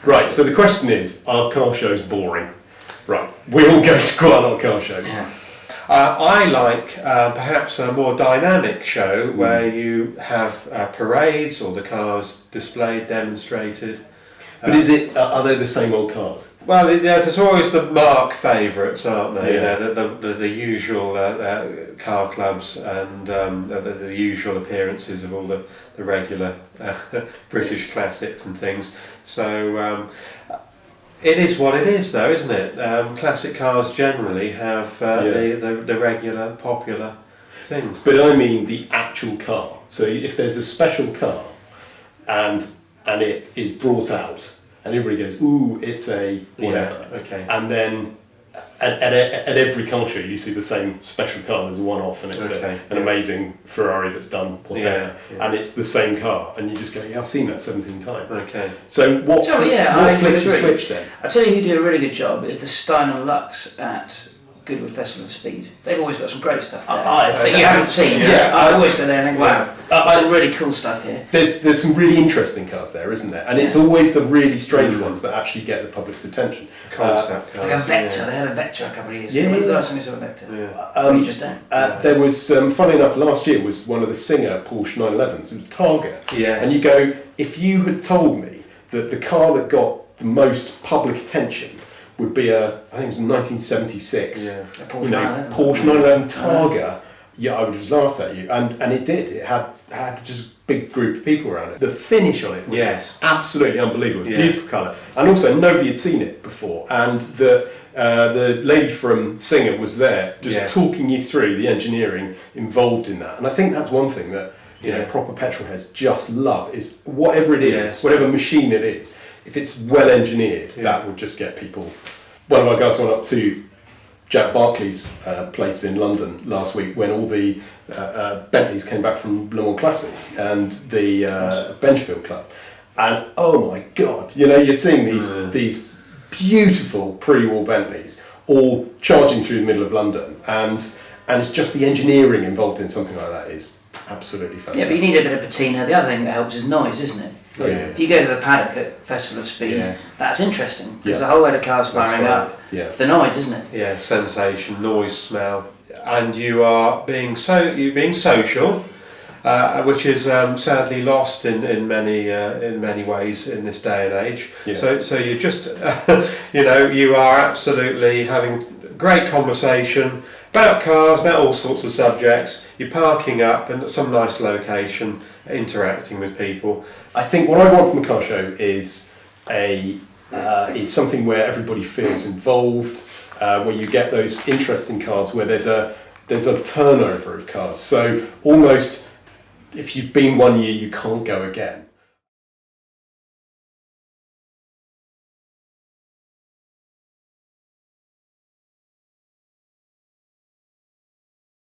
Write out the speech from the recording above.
Right, so the question is, are car shows boring? Right, we all go to quite a lot of car shows. Yeah. I like perhaps a more dynamic show where you have parades or the cars displayed, demonstrated. But are they the same old cars? Well, there's always the marque favourites, aren't they? Yeah. You know, the usual car clubs and the usual appearances of all the regular British classics and things. So it is what it is, though, isn't it? Classic cars generally have the regular popular things. But I mean the actual car. So if there's a special car and it is brought out and everybody goes, ooh, it's a whatever. Yeah, okay. And then at every car show you see the same special car. There's a one-off and it's an amazing Ferrari that's done whatever. Yeah. And it's the same car. And you just go, yeah, I've seen that 17 times. Okay. So what flicks the switch then? I tell you who did a really good job is the Steiner Lux at Goodwood Festival of Speed. They've always got some great stuff there. That you haven't seen. Yeah. I always go there and think, wow, there's some really cool stuff here. There's some really interesting cars there, isn't there? And it's always the really strange ones that actually get the public's attention. Concept Like a Vector. They had a Vector a couple of years Yeah, ago. When was the yeah. last time you saw a Vector? Yeah. You just don't. There was, funny enough, last year was one of the Singer Porsche 911s. It was Targa. Yes. And you go, if you had told me that the car that got the most public attention would be I think it was 1976, A Porsche 911. Porsche 911 Targa, yeah, I would just laughed at you. And it did. It had just a big group of people around it. The finish on it was absolutely unbelievable. Yeah. Beautiful colour. And also, nobody had seen it before. And the lady from Singer was there just talking you through the engineering involved in that. And I think that's one thing that you know proper petrol heads just love, is whatever it is, whatever machine it is, if it's well engineered, that will just get people. One of our guys went up to Jack Barclay's place in London last week when all the Bentleys came back from Le Mans Classic and the Benchfield Club, and oh my god, you know, you're seeing these beautiful pre-war Bentleys all charging through the middle of London, and it's just the engineering involved in something like that is absolutely fantastic. Yeah, but you need a bit of patina. The other thing that helps is noise, isn't it? Oh, yeah. If you go to the paddock at Festival of Speed, that's interesting because a whole load of cars firing up. Yeah. It's the noise, isn't it? Yeah, sensation, noise, smell, and you are being social, which is sadly lost in many ways in this day and age. Yeah. So you just you are absolutely having great conversation about cars, about all sorts of subjects. You're parking up in some nice location, interacting with people. I think what I want from a car show is something where everybody feels involved, where you get those interesting cars, where there's a turnover of cars. So almost, if you've been one year, you can't go again.